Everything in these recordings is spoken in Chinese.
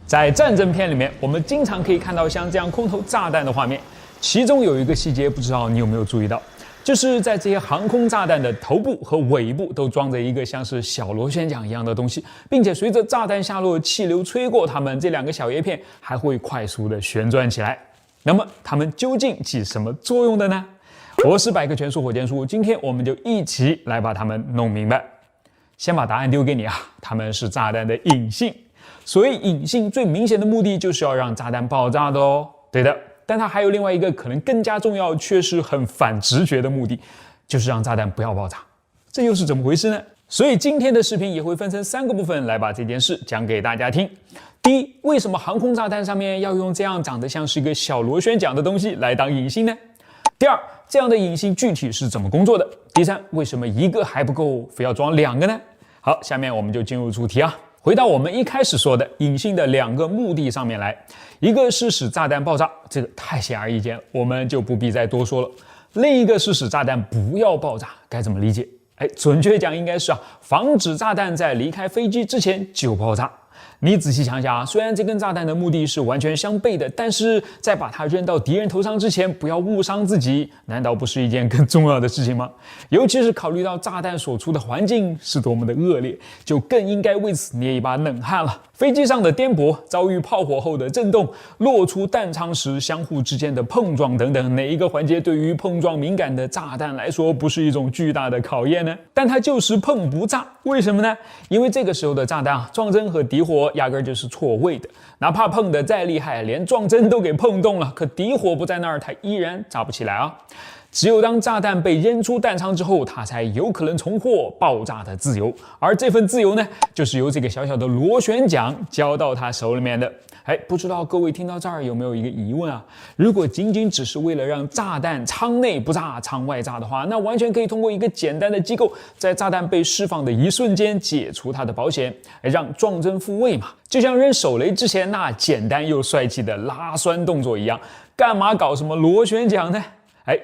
在战争片里面，我们经常可以看到像这样空投炸弹的画面，其中有一个细节，不知道你有没有注意到，就是在这些航空炸弹的头部和尾部都装着一个像是小螺旋桨一样的东西，并且随着炸弹下落，气流吹过它们，这两个小叶片还会快速的旋转起来。那么它们究竟起什么作用的呢？我是百科全书火箭叔，今天我们就一起来把它们弄明白。先把答案丢给你啊，它们是炸弹的引信。所以引信最明显的目的就是要让炸弹爆炸的哦。对的，但它还有另外一个可能更加重要，却是很反直觉的目的，就是让炸弹不要爆炸。这又是怎么回事呢？所以今天的视频也会分成3个部分来把这件事讲给大家听。第一，为什么航空炸弹上面要用这样长得像是一个小螺旋桨的东西来当引信呢？第二，这样的引信具体是怎么工作的？第三，为什么一个还不够，非要装2个呢？好，下面我们就进入主题啊。回到我们一开始说的引信的2个目的上面来，一个是使炸弹爆炸，这个太显而易见了，我们就不必再多说了。另一个是使炸弹不要爆炸，该怎么理解？准确讲应该是防止炸弹在离开飞机之前就爆炸。你仔细想想啊，虽然这根炸弹的目的是完全相悖的，但是在把它扔到敌人头上之前，不要误伤自己，难道不是一件更重要的事情吗？尤其是考虑到炸弹所处的环境是多么的恶劣，就更应该为此捏一把冷汗了。飞机上的颠簸，遭遇炮火后的震动，落出弹仓时相互之间的碰撞等等，哪一个环节对于碰撞敏感的炸弹来说不是一种巨大的考验呢？但它就是碰不炸，为什么呢？因为这个时候的炸弹撞针和敌火压根就是错位的，哪怕碰得再厉害，连撞针都给碰动了，可敌火不在那儿，它依然炸不起来啊。只有当炸弹被扔出弹仓之后，它才有可能重获爆炸的自由，而这份自由呢，就是由这个小小的螺旋桨交到它手里面的。不知道各位听到这儿有没有一个疑问啊？如果仅仅只是为了让炸弹舱内不炸舱外炸的话，那完全可以通过一个简单的机构，在炸弹被释放的一瞬间解除它的保险，让撞针复位嘛。就像扔手雷之前那简单又帅气的拉栓动作一样，干嘛搞什么螺旋桨呢？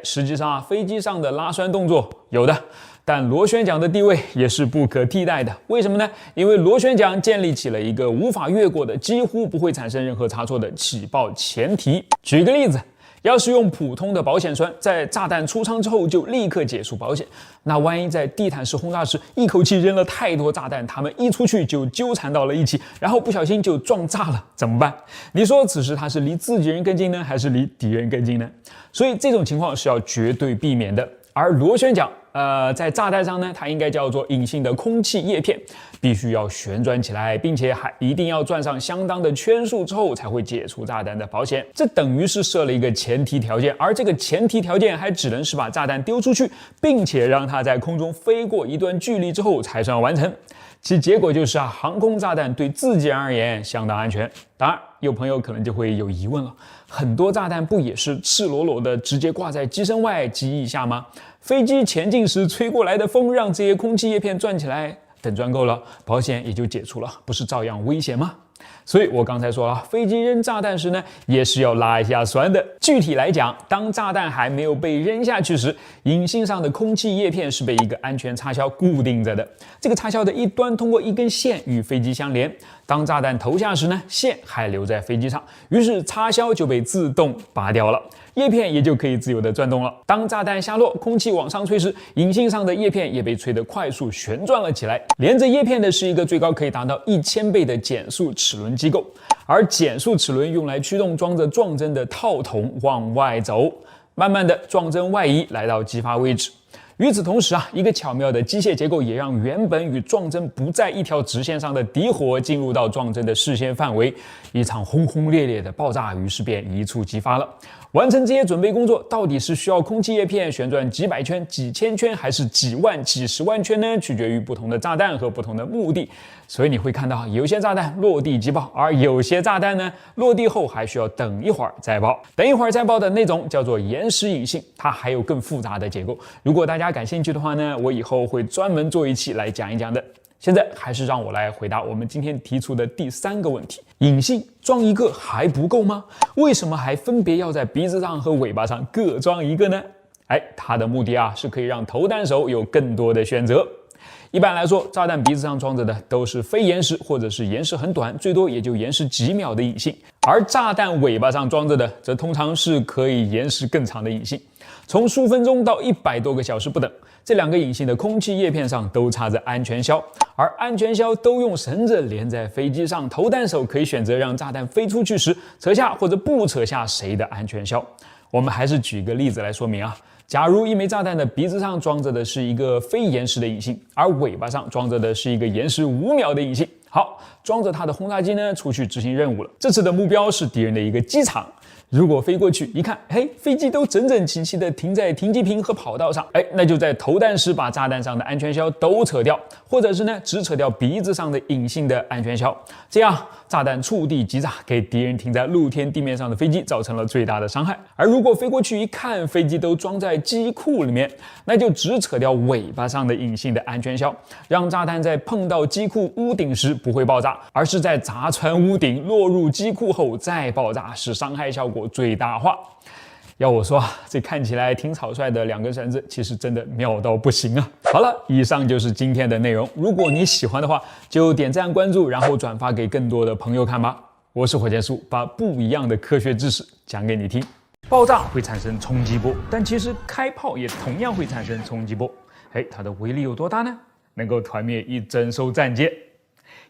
实际上飞机上的拉栓动作有的，但螺旋桨的地位也是不可替代的。为什么呢？因为螺旋桨建立起了一个无法越过的、几乎不会产生任何差错的起爆前提。举个例子，要是用普通的保险栓，在炸弹出舱之后就立刻解除保险，那万一在地毯式轰炸时一口气扔了太多炸弹，它们一出去就纠缠到了一起，然后不小心就撞炸了，怎么办？你说此时它是离自己人更近呢，还是离敌人更近呢？所以这种情况是要绝对避免的。而螺旋桨在炸弹上呢，它应该叫做引信的空气叶片，必须要旋转起来，并且还一定要转上相当的圈数之后才会解除炸弹的保险。这等于是设了一个前提条件，而这个前提条件还只能是把炸弹丢出去，并且让它在空中飞过一段距离之后才算完成。其结果就是航空炸弹对自己人而言相当安全。当然，有朋友可能就会有疑问了，很多炸弹不也是赤裸裸的直接挂在机身外机翼下吗？飞机前进时吹过来的风让这些空气叶片转起来，等转够了，保险也就解除了，不是照样危险吗？所以我刚才说了，飞机扔炸弹时呢，也是要拉一下栓的。具体来讲，当炸弹还没有被扔下去时，引信上的空气叶片是被一个安全插销固定着的。这个插销的一端通过一根线与飞机相连。当炸弹投下时呢，线还留在飞机上，于是插销就被自动拔掉了，叶片也就可以自由的转动了。当炸弹下落，空气往上吹时，引信上的叶片也被吹得快速旋转了起来。连着叶片的是一个最高可以达到1000倍的减速齿轮机构，而减速齿轮用来驱动装着撞针的套筒往外走，慢慢的撞针外移来到激发位置。与此同时一个巧妙的机械结构也让原本与撞针不在一条直线上的敌火进入到撞针的视线范围，一场轰轰烈烈的爆炸于是便一触即发了。完成这些准备工作，到底是需要空气叶片旋转几百圈、几千圈，还是几万、几十万圈呢？取决于不同的炸弹和不同的目的。所以你会看到，有些炸弹落地即爆，而有些炸弹呢，落地后还需要等一会儿再爆。等一会儿再爆的那种叫做延时引信，它还有更复杂的结构。如果大家感兴趣的话呢，我以后会专门做一期来讲一讲的。现在还是让我来回答我们今天提出的第3个问题：引信装1个还不够吗？为什么还分别要在鼻子上和尾巴上各装1个呢？它的目的是可以让投弹手有更多的选择。一般来说，炸弹鼻子上装着的都是非延时或者是延时很短，最多也就延时几秒的引信，而炸弹尾巴上装着的则通常是可以延时更长的引信，从数分钟到100多个小时不等。这2个引信的空气叶片上都插着安全销，而安全销都用绳子连在飞机上，投弹手可以选择让炸弹飞出去时扯下或者不扯下谁的安全销。我们还是举个例子来说明啊。假如一枚炸弹的鼻子上装着的是一个非延时的引信，而尾巴上装着的是一个延时5秒的引信。好，装着它的轰炸机呢出去执行任务了。这次的目标是敌人的一个机场。如果飞过去一看，飞机都整整齐齐的停在停机坪和跑道上，那就在投弹时把炸弹上的安全销都扯掉，或者是呢只扯掉鼻子上的引信的安全销，这样炸弹触地即炸，给敌人停在露天地面上的飞机造成了最大的伤害。而如果飞过去一看，飞机都装在机库里面，那就只扯掉尾巴上的引信的安全销，让炸弹在碰到机库屋顶时不会爆炸，而是在砸穿屋顶落入机库后再爆炸，使伤害效果最大化。要我说，这看起来挺草率的2根绳子，其实真的妙到不行啊！好了，以上就是今天的内容。如果你喜欢的话，就点赞关注，然后转发给更多的朋友看吧。我是火箭叔，把不一样的科学知识讲给你听。爆炸会产生冲击波，但其实开炮也同样会产生冲击波。它的威力有多大呢？能够团灭一整艘战舰。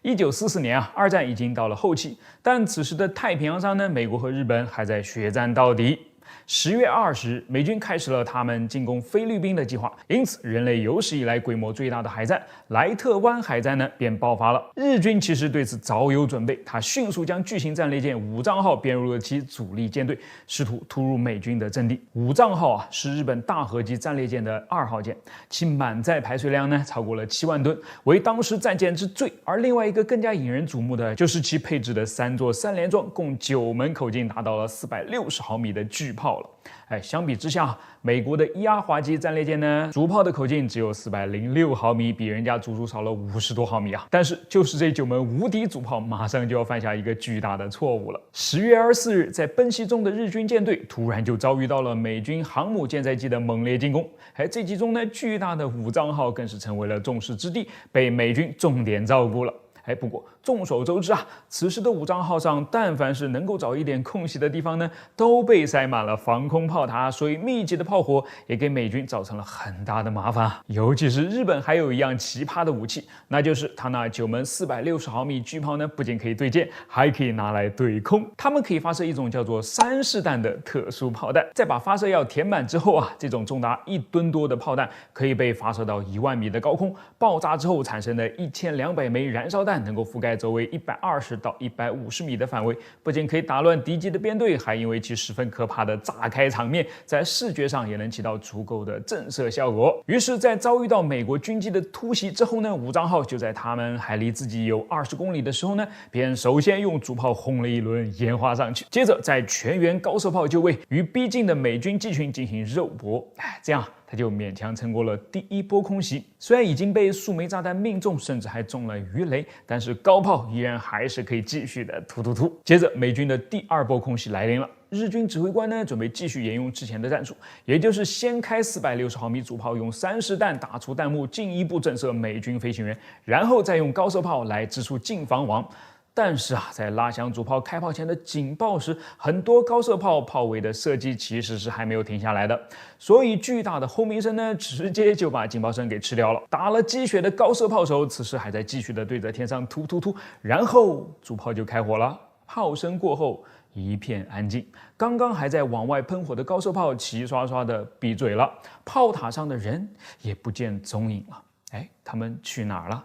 1944年2战已经到了后期，但此时的太平洋上呢，美国和日本还在血战到底。10月20日，美军开始了他们进攻菲律宾的计划，因此人类有史以来规模最大的海战莱特湾海战呢便爆发了。日军其实对此早有准备，他迅速将巨型战列舰武藏号编入了其主力舰队，试图突入美军的阵地。武藏号是日本大和级战列舰的2号舰，其满载排水量呢超过了7万吨，为当时战舰之最。而另外一个更加引人瞩目的就是其配置的3座3联装，共9门口径达到了460毫米的巨炮了。相比之下，美国的伊阿华级战列舰呢，主炮的口径只有406毫米，比人家足足少了50多毫米啊！但是就是这9门无敌主炮，马上就要犯下一个巨大的错误了。10月24日，在奔袭中的日军舰队突然就遭遇到了美军航母舰载机的猛烈进攻，这其中呢，巨大的武藏号更是成为了众矢之的，被美军重点照顾了。不过众所周知啊，此时的武藏号上，但凡是能够找一点空隙的地方呢，都被塞满了防空炮塔，所以密集的炮火也给美军造成了很大的麻烦。尤其是日本还有一样奇葩的武器，那就是他那9门460毫米巨炮呢，不仅可以对舰，还可以拿来对空。他们可以发射一种叫做3式弹的特殊炮弹，在把发射药填满之后啊，这种重达1吨多的炮弹可以被发射到1万米的高空，爆炸之后产生的1200枚燃烧弹能够覆盖周围120到150米的范围，不仅可以打乱敌机的编队，还因为其十分可怕的炸开场面，在视觉上也能起到足够的震慑效果。于是，在遭遇到美国军机的突袭之后呢，武藏号就在他们还离自己有20公里的时候呢，便首先用主炮轰了一轮烟花上去，接着在全员高射炮就位，与逼近的美军机群进行肉搏，这样他就勉强撑过了第1波空袭。虽然已经被数枚炸弹命中，甚至还中了鱼雷，但是高炮依然还是可以继续的突。接着美军的第2波空袭来临了，日军指挥官呢准备继续沿用之前的战术，也就是先开460毫米主炮，用3式弹打出弹幕，进一步震慑美军飞行员，然后再用高射炮来支出近防网。但是在拉响主炮开炮前的警报时，很多高射炮炮尾的射击其实是还没有停下来的，所以巨大的轰鸣声呢，直接就把警报声给吃掉了。打了鸡血的高射炮手此时还在继续的对着天上突，然后主炮就开火了。炮声过后一片安静，刚刚还在往外喷火的高射炮齐刷刷的闭嘴了，炮塔上的人也不见踪影了。他们去哪儿了？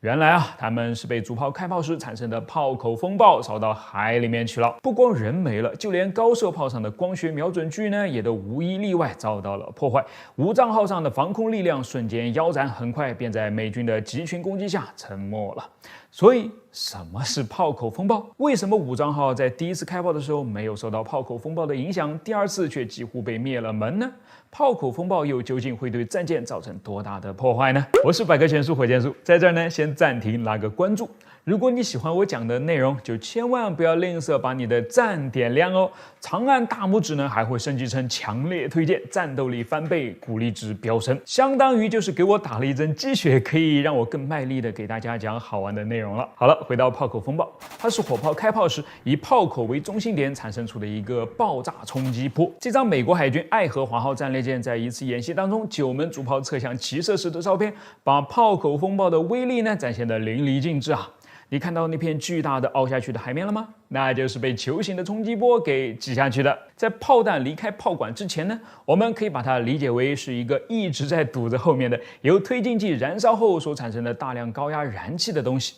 原来他们是被主炮开炮时产生的炮口风暴烧到海里面去了。不光人没了，就连高射炮上的光学瞄准具呢，也都无一例外遭到了破坏。武藏号上的防空力量瞬间腰斩，很快便在美军的集群攻击下沉没了。所以什么是炮口风暴？为什么武藏号在第1次开炮的时候没有受到炮口风暴的影响，第2次却几乎被灭了门呢？炮口风暴又究竟会对战舰造成多大的破坏呢？我是百科全书火箭叔，在这儿呢先暂停拉个关注。如果你喜欢我讲的内容，就千万不要吝啬把你的赞点亮哦。长按大拇指呢，还会升级成强烈推荐，战斗力翻倍，鼓励值飙升，相当于就是给我打了一针鸡血，可以让我更卖力的给大家讲好玩的内容了。好了，回到炮口风暴，它是火炮开炮时以炮口为中心点产生出的一个爆炸冲击波。这张美国海军爱荷华号战列舰在一次演习当中9门主炮侧向齐射时的照片，把炮口风暴的威力呢展现得淋漓尽致啊！你看到那片巨大的凹下去的海面了吗？那就是被球形的冲击波给挤下去的。在炮弹离开炮管之前呢，我们可以把它理解为是一个一直在堵着后面的由推进剂燃烧后所产生的大量高压燃气的东西。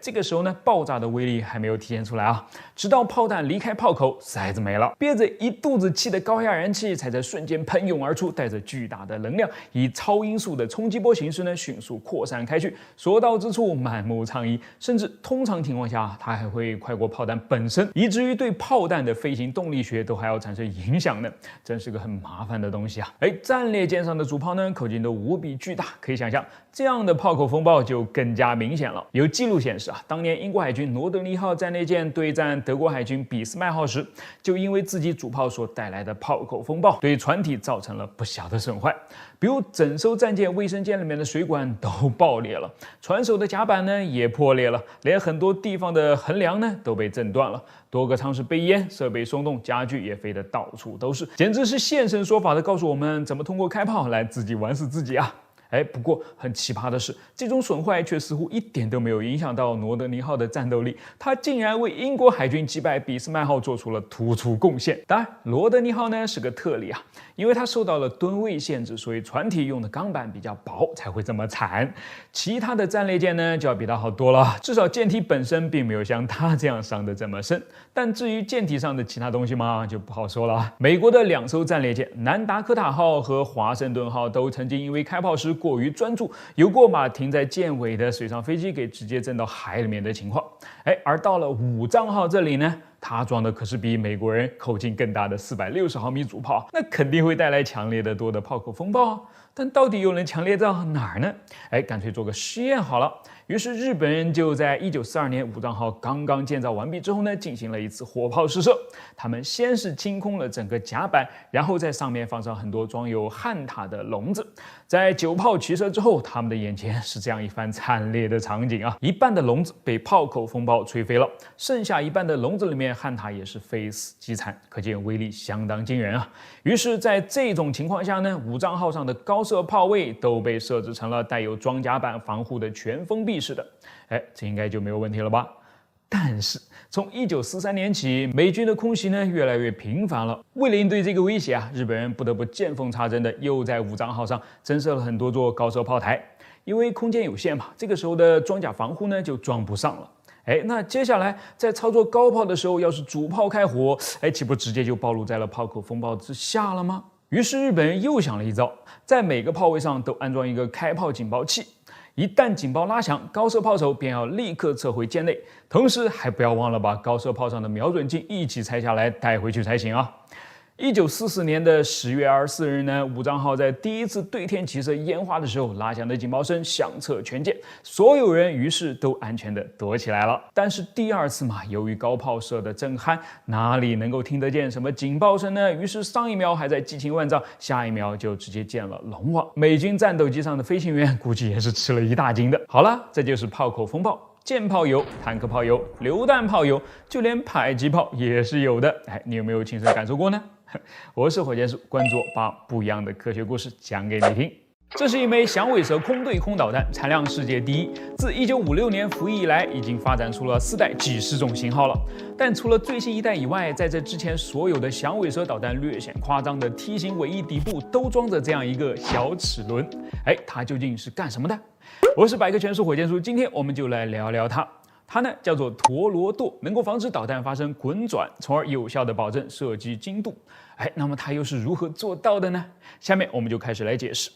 这个时候呢，爆炸的威力还没有体现出来啊，直到炮弹离开炮口，塞子没了，憋着一肚子气的高压燃气才在瞬间喷涌而出，带着巨大的能量，以超音速的冲击波形式呢，迅速扩散开去，所到之处满目疮痍，甚至通常情况下，它还会快过炮弹本身，以至于对炮弹的飞行动力学都还要产生影响呢，真是个很麻烦的东西啊！战列舰上的主炮呢，口径都无比巨大，可以想象这样的炮口风暴就更加明显了。有记录显示啊，当年英国海军罗德尼号战列舰对战德国海军俾斯麦号时，就因为自己主炮所带来的炮口风暴，对船体造成了不小的损坏。比如整艘战舰卫生间里面的水管都爆裂了，船首的甲板呢也破裂了，连很多地方的横梁呢都被震断了，多个舱室被淹，设备松动，家具也飞得到处都是，简直是现身说法的告诉我们怎么通过开炮来自己玩死自己啊！不过很奇葩的是，这种损坏却似乎一点都没有影响到罗德尼号的战斗力，它竟然为英国海军击败俾斯麦号做出了突出贡献。当然，罗德尼号呢是个特例啊，因为它受到了吨位限制，所以船体用的钢板比较薄，才会这么惨。其他的战列舰呢就要比它好多了，至少舰体本身并没有像它这样伤得这么深。但至于舰体上的其他东西嘛，就不好说了。美国的2艘战列舰南达科塔号和华盛顿号都曾经因为开炮时过于专注，有过把停在舰尾的水上飞机给直接震到海里面的情况。而到了武藏号这里呢，它装的可是比美国人口径更大的460毫米主炮，那肯定会带来强烈的多的炮口风暴啊。但到底又能强烈到哪儿呢？干脆做个实验好了。于是日本人就在1942年武藏号刚刚建造完毕之后呢，进行了一次火炮试射。他们先是清空了整个甲板，然后在上面放上很多装有焊塔的笼子。在9炮齐射之后，他们的眼前是这样一番惨烈的场景啊！一半的笼子被炮口风暴吹飞了，剩下一半的笼子里面焊塔也是非死即残，可见威力相当惊人啊！于是，在这种情况下呢，武藏号上的高射炮位都被设置成了带有装甲板防护的全封闭式的，这应该就没有问题了吧？但是从1943年起，美军的空袭呢越来越频繁了。为了应对这个威胁啊，日本人不得不见缝插针的又在武藏号上增设了很多座高射炮台，因为空间有限嘛，这个时候的装甲防护呢就装不上了。那接下来在操作高炮的时候，要是主炮开火，岂不直接就暴露在了炮口风暴之下了吗？于是日本人又想了一招，在每个炮位上都安装一个开炮警报器，一旦警报拉响，高射炮手便要立刻撤回舰内，同时还不要忘了把高射炮上的瞄准镜一起拆下来带回去才行啊。1944年的10月24日呢，武藏号在第一次对天齐射烟花的时候，拉响的警报声响彻全舰，所有人于是都安全的躲起来了。但是第2次嘛，由于高炮射的正酣，哪里能够听得见什么警报声呢？于是上一秒还在激情万丈，下一秒就直接见了龙王。美军战斗机上的飞行员估计也是吃了一大惊的。好了，这就是炮口风暴。舰炮有，坦克炮有，榴弹炮有，就连迫击炮也是有的。你有没有亲身感受过呢？我是火箭叔，关注我，把不一样的科学故事讲给你听。这是一枚响尾蛇空对空导弹，产量世界第一。自1956年服役以来，已经发展出了4代几十种型号了。但除了最新一代以外，在这之前所有的响尾蛇导弹略显夸张的梯形尾翼底部都装着这样一个小齿轮。它究竟是干什么的？我是百科全书火箭叔，今天我们就来聊聊它。它呢叫做陀螺舵，能够防止导弹发生滚转，从而有效的保证射击精度。那么它又是如何做到的呢？下面我们就开始来解释。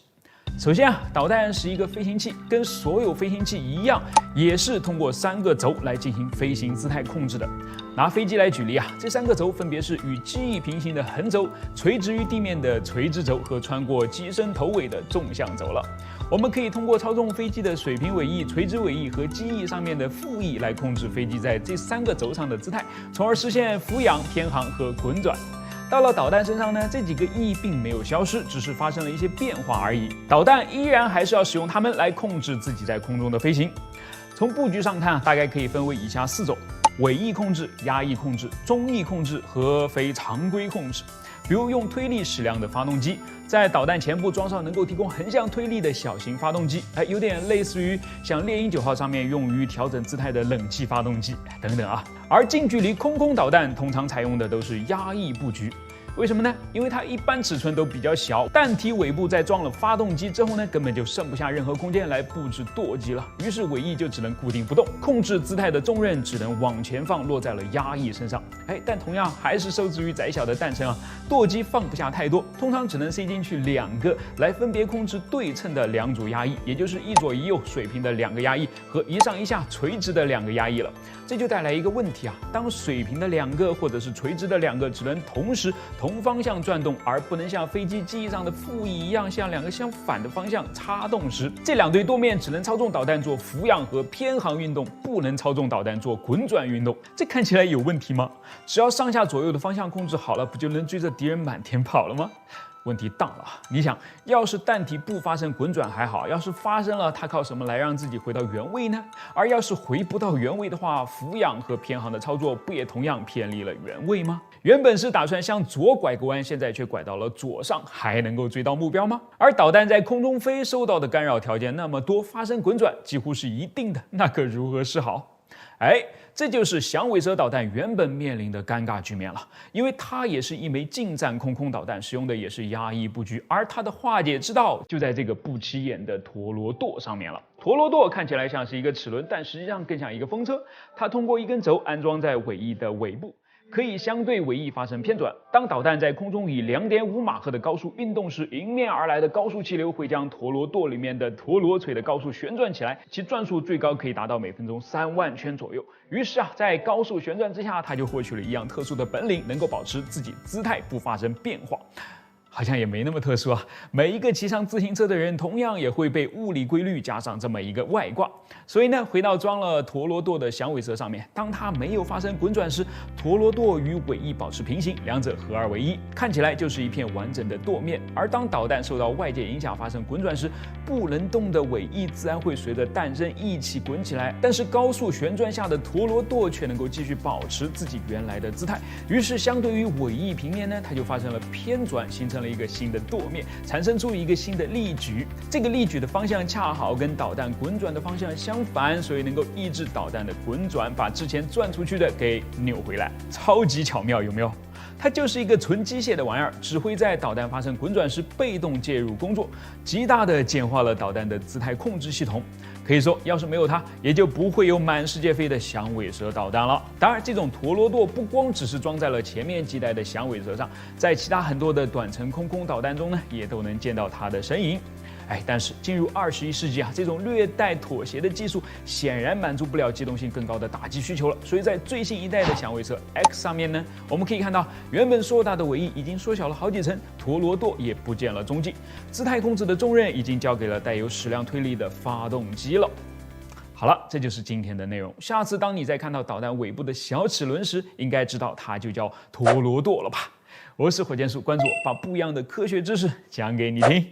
首先导弹是一个飞行器，跟所有飞行器一样，也是通过3个轴来进行飞行姿态控制的。拿飞机来举例这3个轴分别是与机翼平行的横轴、垂直于地面的垂直轴和穿过机身头尾的纵向轴了。我们可以通过操纵飞机的水平尾翼、垂直尾翼和机翼上面的副翼来控制飞机在这3个轴上的姿态，从而实现俯仰、偏航和滚转。到了导弹身上呢，这几个翼并没有消失，只是发生了一些变化而已。导弹依然还是要使用它们来控制自己在空中的飞行。从布局上看，大概可以分为以下4种：尾翼控制、压翼控制、中翼控制和非常规控制。比如用推力矢量的发动机，在导弹前部装上能够提供横向推力的小型发动机，有点类似于像猎鹰9号上面用于调整姿态的冷气发动机等等啊。而近距离空导弹通常采用的都是压翼布局。为什么呢？因为它一般尺寸都比较小，弹体尾部在装了发动机之后呢，根本就剩不下任何空间来布置舵机了，于是尾翼就只能固定不动，控制姿态的重任只能往前放，落在了压翼身上。但同样还是受制于窄小的弹层啊，舵机放不下太多，通常只能塞进去2个，来分别控制对称的2组压翼，也就是一左一右水平的2个压翼和一上一下垂直的2个压翼了。这就带来一个问题啊，当水平的2个或者是垂直的2个只能同时同方向转动，而不能像飞机机翼上的副翼一样向2个相反的方向插动时，这2对舵面只能操纵导弹做俯仰和偏航运动，不能操纵导弹做滚转运动。这看起来有问题吗？只要上下左右的方向控制好了，不就能追着敌人满天跑了吗？问题大了，你想，要是弹体不发生滚转还好，要是发生了，它靠什么来让自己回到原位呢？而要是回不到原位的话，俯仰和偏航的操作不也同样偏离了原位吗？原本是打算向左拐个弯，现在却拐到了左上，还能够追到目标吗？而导弹在空中飞受到的干扰条件那么多，发生滚转几乎是一定的，那可如何是好？这就是响尾蛇导弹原本面临的尴尬局面了，因为它也是一枚近战空导弹，使用的也是压翼布局，而它的化解之道就在这个不起眼的陀螺舵上面了。陀螺舵看起来像是一个齿轮，但实际上更像一个风车，它通过一根轴安装在尾翼的尾部，可以相对尾翼发生偏转。当导弹在空中以2.5马赫的高速运动时，迎面而来的高速气流会将陀螺舵里面的陀螺锤的高速旋转起来，其转速最高可以达到每分钟3万圈左右。于是在高速旋转之下，它就获取了一样特殊的本领，能够保持自己姿态不发生变化。好像也没那么特殊啊，每一个骑上自行车的人同样也会被物理规律加上这么一个外挂。所以呢，回到装了陀螺舵的响尾蛇上面，当它没有发生滚转时，陀螺舵与尾翼保持平行，两者合二为一，看起来就是一片完整的舵面。而当导弹受到外界影响发生滚转时，不能动的尾翼自然会随着弹身一起滚起来，但是高速旋转下的陀螺舵却能够继续保持自己原来的姿态。于是相对于尾翼平面呢，它就发生了偏转，形成了一个新的舵面，产生出一个新的力矩。这个力矩的方向恰好跟导弹滚转的方向相反，所以能够抑制导弹的滚转，把之前转出去的给扭回来，超级巧妙，有没有？它就是一个纯机械的玩意儿，只会在导弹发生滚转时被动介入工作，极大的简化了导弹的姿态控制系统。可以说，要是没有它，也就不会有满世界飞的响尾蛇导弹了。当然，这种陀螺舵不光只是装在了前面几代的响尾蛇上，在其他很多的短程空导弹中呢，也都能见到它的身影。但是进入21世纪啊，这种略带妥协的技术显然满足不了机动性更高的打击需求了。所以在最新一代的响尾蛇 X 上面呢，我们可以看到原本硕大的尾翼已经缩小了好几层，陀螺舵也不见了踪迹，姿态控制的重任已经交给了带有矢量推力的发动机了。好了，这就是今天的内容。下次当你在看到导弹尾部的小齿轮时，应该知道它就叫陀螺舵了吧？我是火箭叔，关注我，把不一样的科学知识讲给你听。